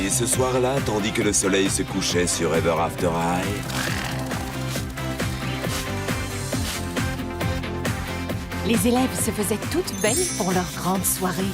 Et ce soir-là, tandis que le soleil se couchait sur Ever After High, les élèves se faisaient toutes belles pour leur grande soirée.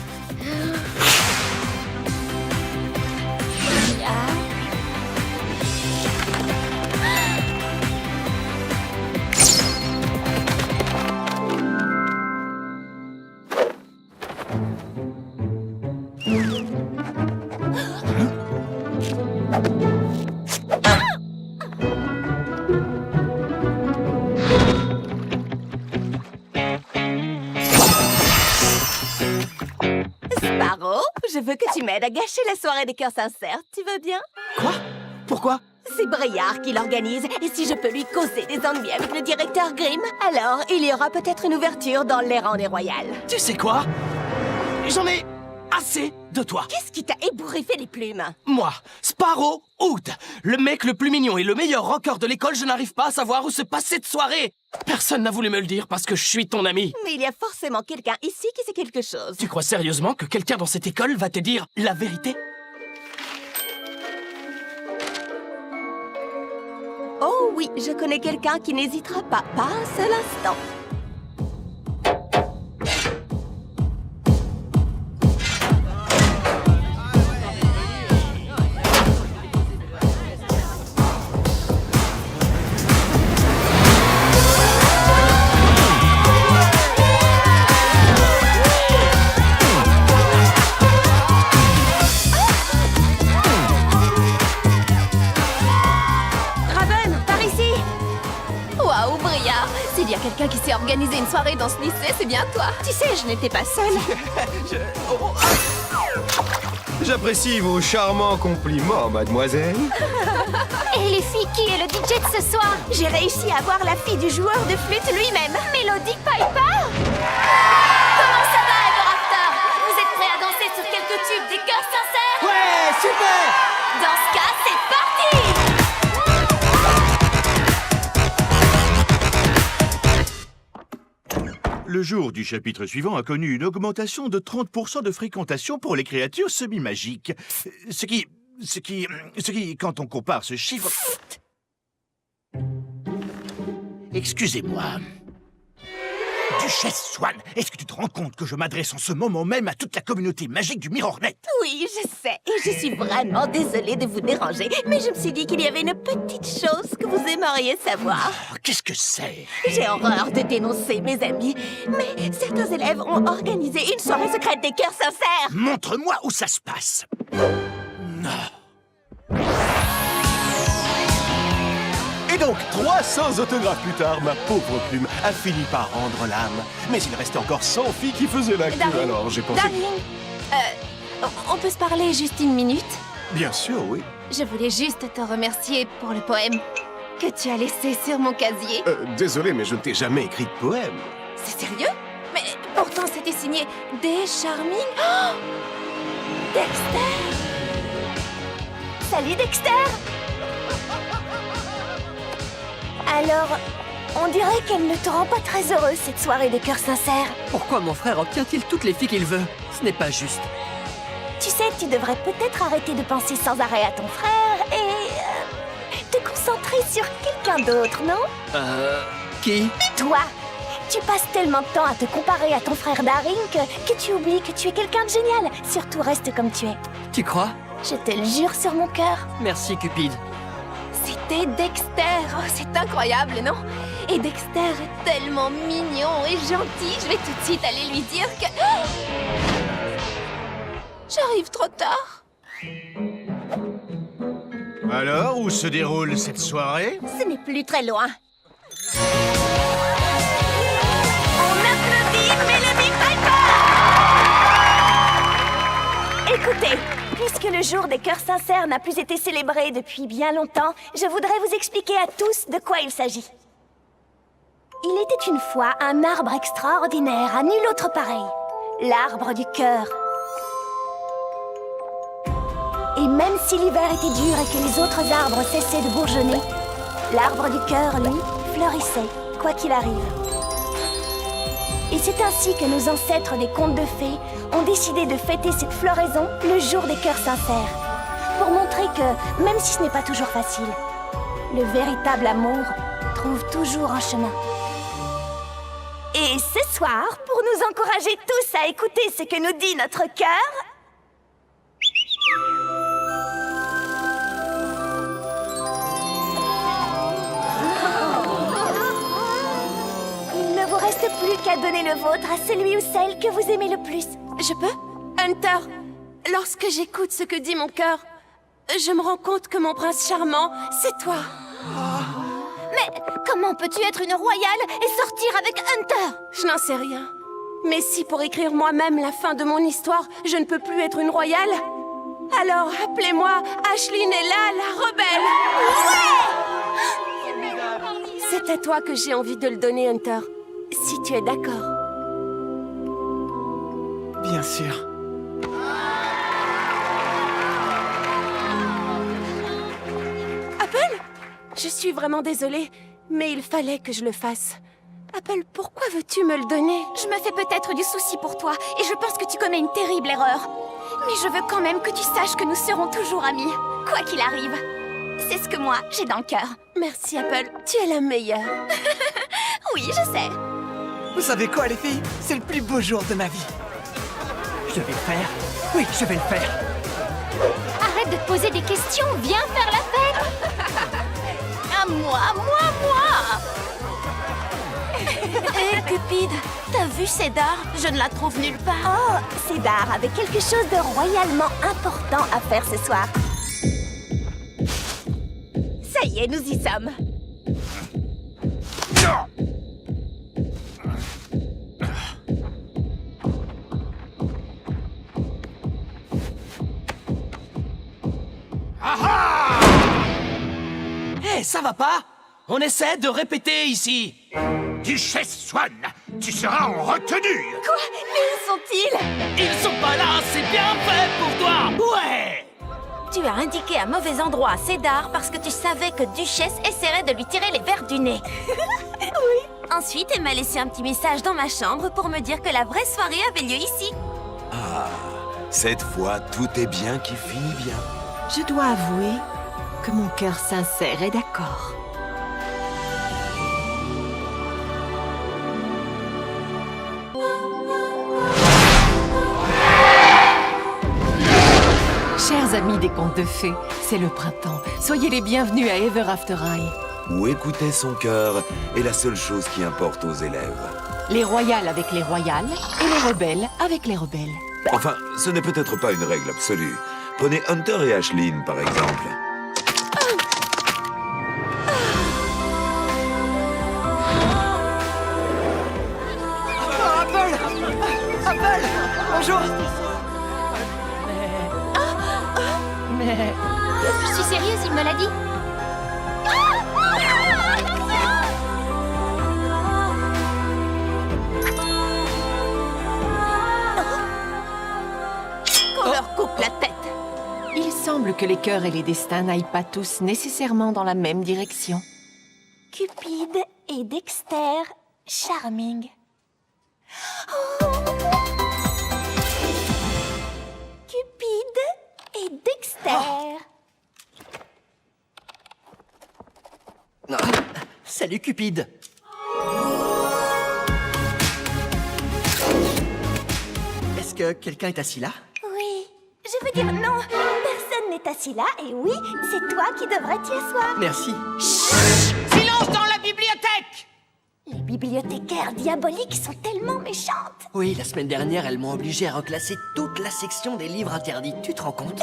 Sparrow, je veux que tu m'aides à gâcher la soirée des cœurs sincères. Tu veux bien? Quoi? Pourquoi? C'est Briard qui l'organise, et si je peux lui causer des ennuis avec le directeur Grimm, alors il y aura peut-être une ouverture dans les rangs des royales. Tu sais quoi? J'en ai assez de toi. Qu'est-ce qui t'a ébouriffé les plumes? Moi, Sparrow Hood, le mec le plus mignon et le meilleur rocker de l'école, je n'arrive pas à savoir où se passe cette soirée. Personne n'a voulu me le dire parce que je suis ton ami. Mais il y a forcément quelqu'un ici qui sait quelque chose. Tu crois sérieusement que quelqu'un dans cette école va te dire la vérité? Oh oui, je connais quelqu'un qui n'hésitera pas un seul instant. Waouh, Briard! S'il y a quelqu'un qui sait organiser une soirée dans ce lycée, c'est bien toi! Tu sais, je n'étais pas seule. J'apprécie vos charmants compliments, mademoiselle. Et les filles, qui est le DJ de ce soir? J'ai réussi à avoir la fille du joueur de flûte lui-même. Mélodie Piper? Comment ça va, Ever After? Vous êtes prêts à danser sur quelques tubes des cœurs sincères? Ouais, super! Dans ce cas, c'est parti! Le jour du chapitre suivant a connu une augmentation de 30% de fréquentation pour les créatures semi-magiques. Ce qui, quand on compare ce chiffre... Excusez-moi. Duchesse Swan, est-ce que tu te rends compte que je m'adresse en ce moment même à toute la communauté magique du Mirrornet? Oui, je sais, et je suis vraiment désolée de vous déranger, mais je me suis dit qu'il y avait une petite chose que vous aimeriez savoir. Qu'est-ce que c'est? J'ai horreur de dénoncer mes amis, mais certains élèves ont organisé une soirée secrète des cœurs sincères. Montre-moi où ça se passe. Et donc, 300 autographes plus tard, ma pauvre plume a fini par rendre l'âme. Mais il restait encore 100 filles qui faisaient la queue, Darling, alors j'ai pensé... Darling, on peut se parler juste une minute? Bien sûr, oui. Je voulais juste te remercier pour le poème que tu as laissé sur mon casier. Désolé, mais je ne t'ai jamais écrit de poème. C'est sérieux? Mais pourtant, c'était signé Des Charming. Oh, Dexter! Salut Dexter! Alors, on dirait qu'elle ne te rend pas très heureuse, cette soirée des cœurs sincères. Pourquoi mon frère obtient-il toutes les filles qu'il veut? Ce n'est pas juste. Tu sais, tu devrais peut-être arrêter de penser sans arrêt à ton frère et... te concentrer sur quelqu'un d'autre, non? Qui? Toi! Tu passes tellement de temps à te comparer à ton frère Daring que tu oublies que tu es quelqu'un de génial. Surtout, reste comme tu es. Tu crois? Je te le jure sur mon cœur. Merci, Cupid. C'était Dexter. Oh, c'est incroyable, non? Et Dexter est tellement mignon et gentil. Je vais tout de suite aller lui dire que... Oh, j'arrive trop tard. Alors, où se déroule cette soirée? Ce n'est plus très loin. On applaudit Mélodie Piper! Écoutez, puisque le jour des cœurs sincères n'a plus été célébré depuis bien longtemps, je voudrais vous expliquer à tous de quoi il s'agit. Il était une fois un arbre extraordinaire, à nul autre pareil. L'arbre du cœur. Et même si l'hiver était dur et que les autres arbres cessaient de bourgeonner, l'arbre du cœur, lui, fleurissait, quoi qu'il arrive. Et c'est ainsi que nos ancêtres des contes de fées ont décidé de fêter cette floraison le jour des cœurs sincères, montrer que, même si ce n'est pas toujours facile, le véritable amour trouve toujours un chemin. Et ce soir, pour nous encourager tous à écouter ce que nous dit notre cœur, il ne vous reste plus qu'à donner le vôtre à celui ou celle que vous aimez le plus. Je peux? Hunter, lorsque j'écoute ce que dit mon cœur, je me rends compte que mon prince charmant, c'est toi. Mais comment peux-tu être une royale et sortir avec Hunter? Je n'en sais rien. Mais si pour écrire moi-même la fin de mon histoire, je ne peux plus être une royale, alors appelez-moi Aisling Ella la rebelle. Ouais! C'est à toi que j'ai envie de le donner, Hunter. Si tu es d'accord. Bien sûr. Apple? Je suis vraiment désolée, mais il fallait que je le fasse. Apple, pourquoi veux-tu me le donner? Je me fais peut-être du souci pour toi, et je pense que tu commets une terrible erreur. Mais je veux quand même que tu saches que nous serons toujours amis, quoi qu'il arrive. C'est ce que moi, j'ai dans le cœur. Merci, Apple. Tu es la meilleure. Oui, je sais. Vous savez quoi, les filles? C'est le plus beau jour de ma vie. Je vais le faire. Oui, je vais le faire. Arrête de te poser des questions, viens faire la fête. À moi. Hé, Cupid, t'as vu Cédar? Je ne la trouve nulle part. Oh, Cédar avait quelque chose de royalement important à faire ce soir. Ça y est, nous y sommes. Hé, ça va pas? On essaie de répéter ici. Duchesse Swan, tu seras en retenue. Quoi? Mais où sont-ils? Ils sont pas là, c'est bien fait pour toi. Ouais. Tu as indiqué un mauvais endroit à Cédar parce que tu savais que Duchesse essaierait de lui tirer les vers du nez. Oui. Ensuite, elle m'a laissé un petit message dans ma chambre pour me dire que la vraie soirée avait lieu ici. Ah, cette fois, tout est bien qui finit bien. Je dois avouer que mon cœur sincère est d'accord. Chers amis des contes de fées, c'est le printemps. Soyez les bienvenus à Ever After High. Où écouter son cœur est la seule chose qui importe aux élèves. Les royales avec les royales et les rebelles avec les rebelles. Enfin, ce n'est peut-être pas une règle absolue. Prenez Hunter et Aisling, par exemple. Apple! Bonjour! Mais... Je suis sérieuse, il me l'a dit. Qu'on leur coupe la tête. il semble que les cœurs et les destins n'aillent pas tous nécessairement dans la même direction. Cupid et Dexter, charming. Cupid et Dexter. Salut, Cupid! Est-ce que quelqu'un est assis là? Oui, je veux dire non, personne n'est assis là et oui, c'est toi qui devrais t'y asseoir. Merci. Silence dans la bibliothèque! Les bibliothécaires diaboliques sont tellement méchantes. Oui, la semaine dernière, elles m'ont obligé à reclasser toute la section des livres interdits. Tu te rends compte?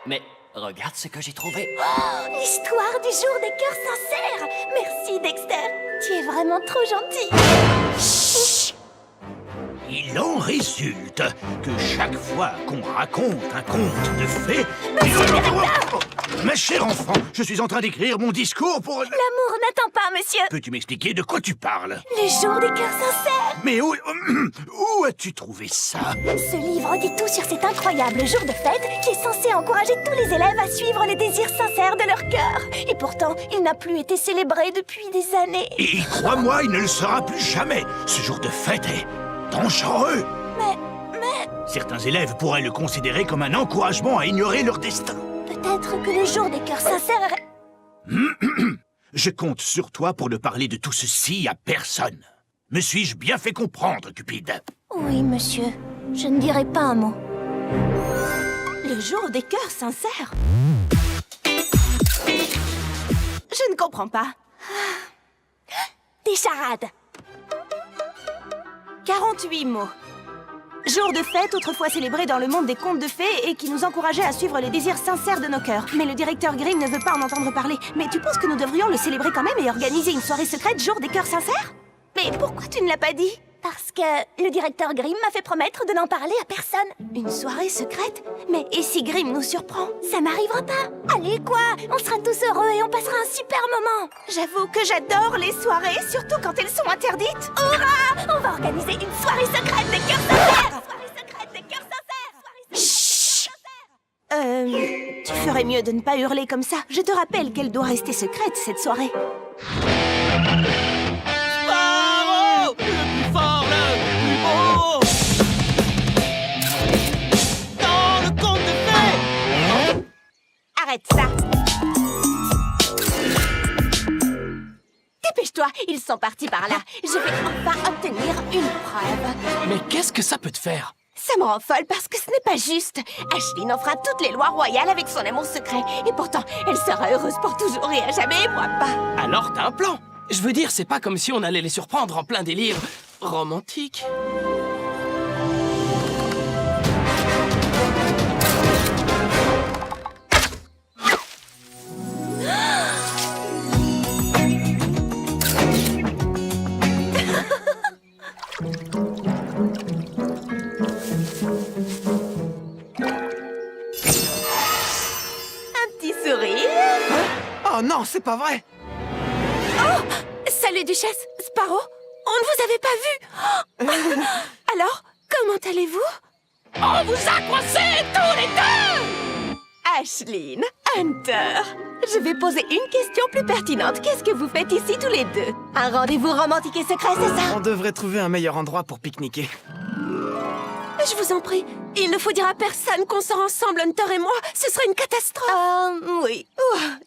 Mais regarde ce que j'ai trouvé. Oh, l'histoire du jour des cœurs sincères. Merci Dexter, tu es vraiment trop gentil. Il en résulte que chaque fois qu'on raconte un conte de fées... Ma chère enfant, je suis en train d'écrire mon discours pour... L'amour n'attend pas, monsieur. Peux-tu m'expliquer de quoi tu parles? Le jour des cœurs sincères. Mais où as-tu trouvé ça? Ce livre dit tout sur cet incroyable jour de fête qui est censé encourager tous les élèves à suivre les désirs sincères de leur cœur. Et pourtant, il n'a plus été célébré depuis des années. Et crois-moi, il ne le sera plus jamais. Ce jour de fête est dangereux. Mais Certains élèves pourraient le considérer comme un encouragement à ignorer leur destin. Peut-être que le jour des cœurs sincères... Je compte sur toi pour ne parler de tout ceci à personne. Me suis-je bien fait comprendre, Cupide? Oui, monsieur. Je ne dirai pas un mot. Le jour des cœurs sincères. Je ne comprends pas. Des charades. 48 mots. Jour de fête, autrefois célébré dans le monde des contes de fées et qui nous encourageait à suivre les désirs sincères de nos cœurs. Mais le directeur Grimm ne veut pas en entendre parler. Mais tu penses que nous devrions le célébrer quand même et organiser une soirée secrète jour des cœurs sincères? Mais pourquoi tu ne l'as pas dit? Parce que le directeur Grimm m'a fait promettre de n'en parler à personne. Une soirée secrète? Mais et si Grimm nous surprend? Ça m'arrivera pas. Allez, quoi? On sera tous heureux et on passera un super moment. J'avoue que j'adore les soirées, surtout quand elles sont interdites. Hurrah! On va organiser une soirée secrète des cœurs sincères. Soirée secrète des cœurs sincères. Chut! Tu ferais mieux de ne pas hurler comme ça. Je te rappelle qu'elle doit rester secrète, cette soirée. Spyro! Le plus fort, le plus beau! Dans le conte de fées! Arrête ça! Dépêche-toi, ils sont partis par là. Je vais enfin obtenir une preuve. Mais qu'est-ce que ça peut te faire? Ça me rend folle parce que ce n'est pas juste. Ashlyn enfreint toutes les lois royales avec son amour secret. Et pourtant, elle sera heureuse pour toujours et à jamais, et moi pas. Alors t'as un plan? Je veux dire, c'est pas comme si on allait les surprendre en plein délire romantique. Un petit sourire. Oh non, c'est pas vrai! Salut, Duchesse. Sparrow, on ne vous avait pas vu. Alors, comment allez-vous? On vous a coincés tous les deux! Ashlyn, Hunter, je vais poser une question plus pertinente. Qu'est-ce que vous faites ici tous les deux? Un rendez-vous romantique et secret, c'est ça? On devrait trouver un meilleur endroit pour pique-niquer. Je vous en prie, il ne faut dire à personne qu'on sort ensemble, Hunter et moi. Ce serait une catastrophe. Oui.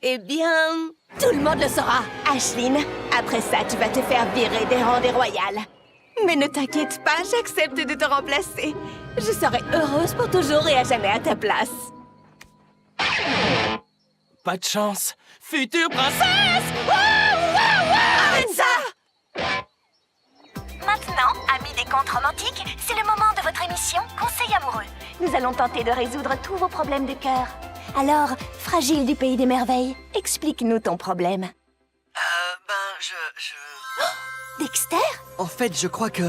Eh bien, tout le monde le saura. Ashlyn, après ça, tu vas te faire virer des rangs des royales. Mais ne t'inquiète pas, j'accepte de te remplacer. Je serai heureuse pour toujours et à jamais à ta place. Pas de chance. Future princesse! Arrête ça! Maintenant, amis des contes romantiques, c'est le moment de votre émission Conseil amoureux. Nous allons tenter de résoudre tous vos problèmes de cœur. Alors, fragile du pays des merveilles, explique-nous ton problème. Dexter? En fait, je crois que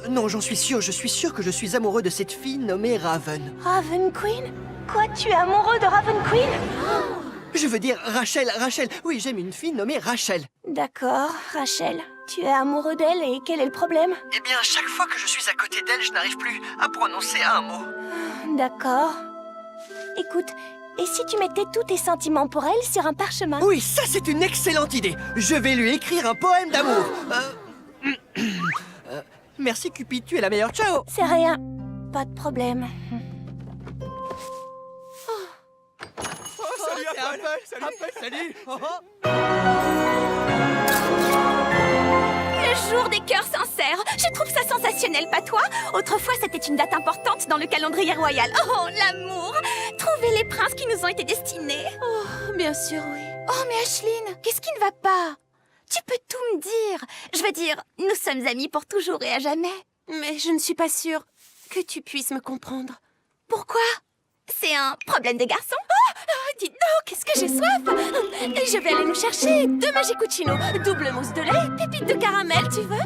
Non, j'en suis sûr, je suis sûr que je suis amoureux de cette fille nommée Raven. Raven Queen? Quoi, tu es amoureux de Raven Queen? Je veux dire Rachel. Oui, j'aime une fille nommée Rachel. D'accord, Rachel. Tu es amoureux d'elle et quel est le problème? Eh bien, chaque fois que je suis à côté d'elle, je n'arrive plus à prononcer un mot. D'accord. Écoute, et si tu mettais tous tes sentiments pour elle sur un parchemin? Oui, ça c'est une excellente idée. Je vais lui écrire un poème d'amour. Merci Cupid, tu es la meilleure. Ciao. C'est rien. Pas de problème. Salut Apple. Salut. Le jour des cœurs sincères. Je trouve ça sensationnel, pas toi? Autrefois, c'était une date importante dans le calendrier royal. Oh, l'amour! Trouver les princes qui nous ont été destinés. Oh, bien sûr, oui. Oh, mais Ashlyn, qu'est-ce qui ne va pas? Tu peux tout me dire. Je veux dire, nous sommes amis pour toujours et à jamais. Mais je ne suis pas sûre que tu puisses me comprendre. Pourquoi? C'est un problème de garçon? Oh, dites donc, qu'est-ce que j'ai soif! Je vais aller nous chercher 2 Magicouchino, double mousse de lait, pépites de caramel, tu veux?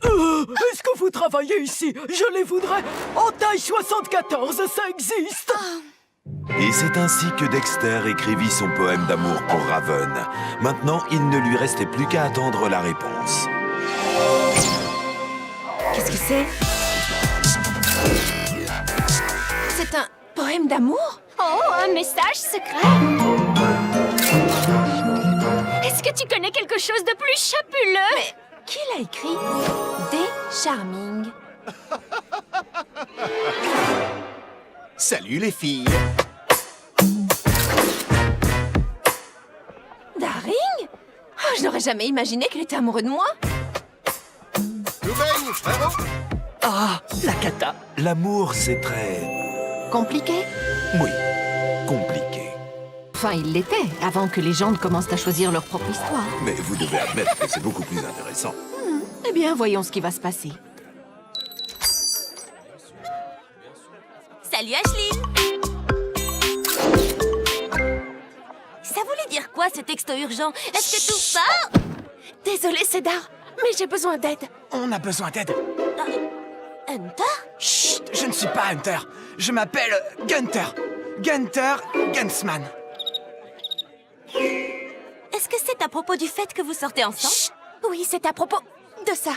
Est-ce que vous travaillez ici? Je les voudrais en taille 74, ça existe. Et c'est ainsi que Dexter écrivit son poème d'amour pour Raven. Maintenant, il ne lui restait plus qu'à attendre la réponse. Qu'est-ce que c'est? C'est un poème d'amour? Oh, un message secret! Est-ce que tu connais quelque chose de plus chapuleux? Mais qui l'a écrit? Des Charming. Salut les filles. Daring? Oh, je n'aurais jamais imaginé qu'il était amoureux de moi. Tout baigne, frérot. Ah, la cata. L'amour, c'est très... Compliqué? Oui, compliqué. Enfin, il l'était, avant que les gens ne commencent à choisir leur propre histoire. Mais vous devez admettre que c'est beaucoup plus intéressant. Eh bien, voyons ce qui va se passer. Salut Ashley. Ça voulait dire quoi ce texto urgent? Est-ce que tout ça... Désolée, Cédar, mais j'ai besoin d'aide. On a besoin d'aide. Hunter? Chut, je ne suis pas Hunter. Je m'appelle Gunther. Gunther Gunsman. Est-ce que c'est à propos du fait que vous sortez ensemble? Chut. Oui, c'est à propos de ça.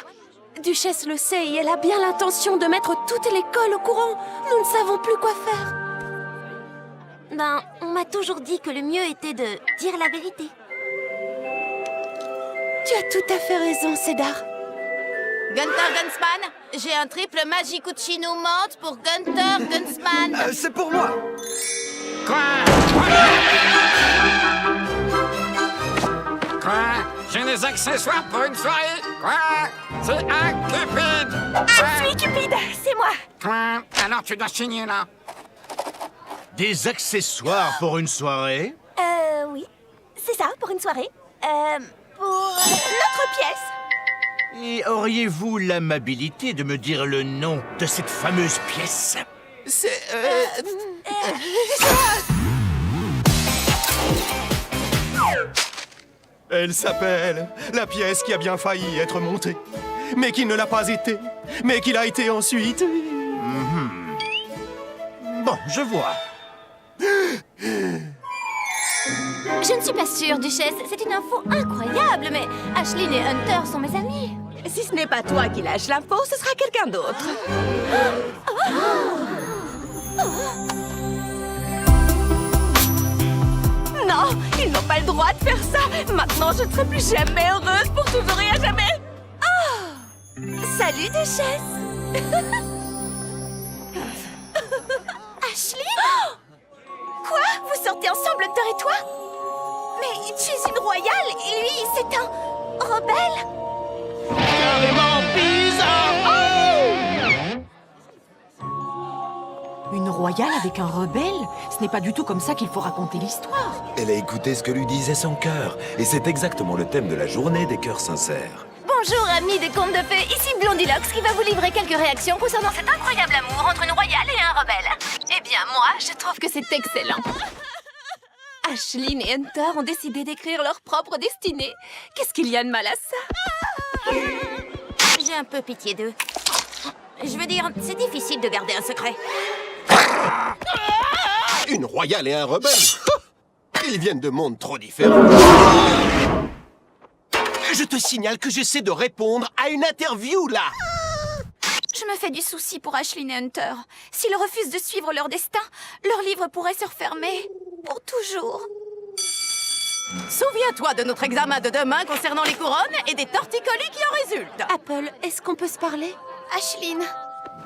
Duchesse le sait et elle a bien l'intention de mettre toute l'école au courant. Nous ne savons plus quoi faire. Ben, on m'a toujours dit que le mieux était de dire la vérité. Tu as tout à fait raison, Cédar. Gunther Gunsman, j'ai un triple Magicouchino menthe pour Gunther Gunsman. C'est pour moi. Quoi? J'ai des accessoires pour une soirée? Quoi? C'est un Cupid! Je suis Cupid, c'est moi. Quoi? Alors tu dois signer là. Des accessoires pour une soirée? Oui. C'est ça, pour une soirée. Pour notre pièce. Et auriez-vous l'amabilité de me dire le nom de cette fameuse pièce? C'est... Elle s'appelle la pièce qui a bien failli être montée, mais qui ne l'a pas été, mais qui l'a été ensuite. Bon, je vois. Je ne suis pas sûre, Duchesse. C'est une info incroyable, mais Ashley et Hunter sont mes amis. Si ce n'est pas toi qui lâche l'info, ce sera quelqu'un d'autre. Non, ils n'ont pas le droit de faire ça. Maintenant, je ne serai plus jamais heureuse pour toujours et à jamais. Salut, Duchesse. Ashley? Quoi? Vous sortez ensemble, Hunter et toi? Mais tu es une royale et lui, c'est un rebelle? Carrément bizarre! Une royale avec un rebelle? Ce n'est pas du tout comme ça qu'il faut raconter l'histoire. Elle a écouté ce que lui disait son cœur. Et c'est exactement le thème de la journée des cœurs sincères. Bonjour, amis des contes de fées. Ici Blondilocks qui va vous livrer quelques réactions concernant cet incroyable amour entre une royale et un rebelle. Eh bien, moi, je trouve que c'est excellent. Ashley et Hunter ont décidé d'écrire leur propre destinée. Qu'est-ce qu'il y a de mal à ça? J'ai un peu pitié d'eux. Je veux dire, c'est difficile de garder un secret. Une royale et un rebelle. Ils viennent de mondes trop différents. Je te signale que j'essaie de répondre à une interview, là. Je me fais du souci pour Ashley et Hunter. S'ils refusent de suivre leur destin, leur livre pourrait se refermer pour toujours. Souviens-toi de notre examen de demain concernant les couronnes et des torticolis qui en résultent. Apple, est-ce qu'on peut se parler? Ashley,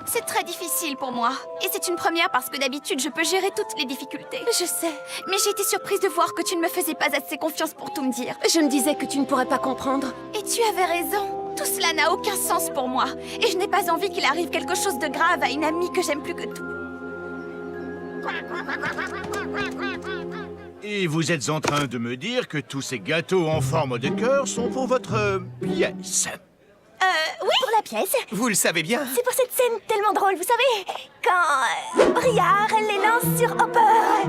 c'est très difficile pour moi. Et c'est une première parce que d'habitude, je peux gérer toutes les difficultés. Je sais. Mais j'ai été surprise de voir que tu ne me faisais pas assez confiance pour tout me dire. Je me disais que tu ne pourrais pas comprendre. Et tu avais raison. Tout cela n'a aucun sens pour moi. Et je n'ai pas envie qu'il arrive quelque chose de grave à une amie que j'aime plus que tout. Et vous êtes en train de me dire que tous ces gâteaux en forme de cœur sont pour votre pièce? Oui, pour la pièce. Vous le savez bien. C'est pour cette scène tellement drôle, vous savez, quand Briard les lance sur Hopper.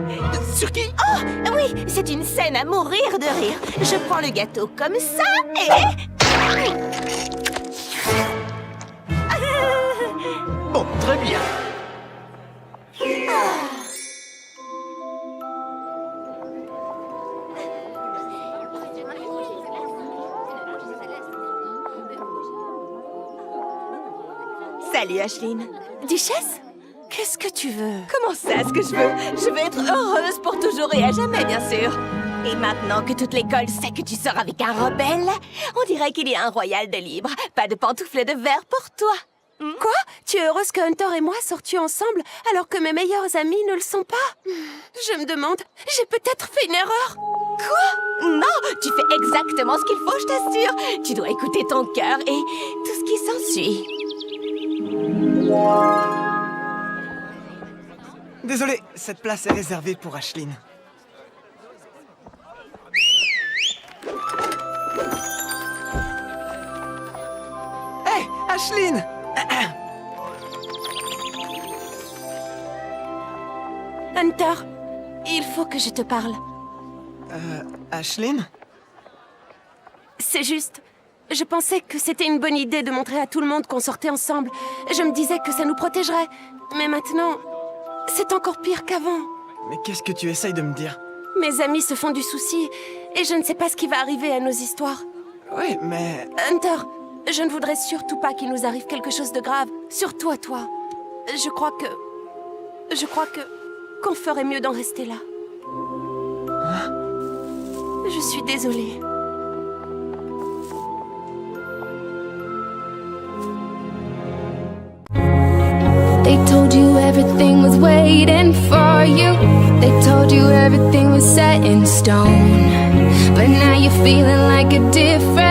Sur qui? Oh, oui, c'est une scène à mourir de rire. Je prends le gâteau comme ça et... Bon, très bien. Salut, Ashley. Duchesse? Qu'est-ce que tu veux? Comment ça, ce que je veux? Je veux être heureuse pour toujours et à jamais, bien sûr. Et maintenant que toute l'école sait que tu sors avec un rebelle, on dirait qu'il y a un royal de libre. Pas de pantoufles de verre pour toi. Quoi? Tu es heureuse que Hunter et moi sortions ensemble alors que mes meilleurs amis ne le sont pas? Je me demande, j'ai peut-être fait une erreur? Quoi? Non, tu fais exactement ce qu'il faut, je t'assure. Tu dois écouter ton cœur et tout ce qui s'ensuit. Désolé, cette place est réservée pour Ashline. Hé, Ashline! Hunter, il faut que je te parle. Ashline? C'est juste, je pensais que c'était une bonne idée de montrer à tout le monde qu'on sortait ensemble. Je me disais que ça nous protégerait. Mais maintenant, c'est encore pire qu'avant. Mais qu'est-ce que tu essayes de me dire? Mes amis se font du souci et je ne sais pas ce qui va arriver à nos histoires. Oui, mais... Hunter, je ne voudrais surtout pas qu'il nous arrive quelque chose de grave. Surtout à toi. Je crois qu'on ferait mieux d'en rester là. Je suis désolée. They told you everything was waiting for you. They told you everything was set in stone. But now you're feeling like a different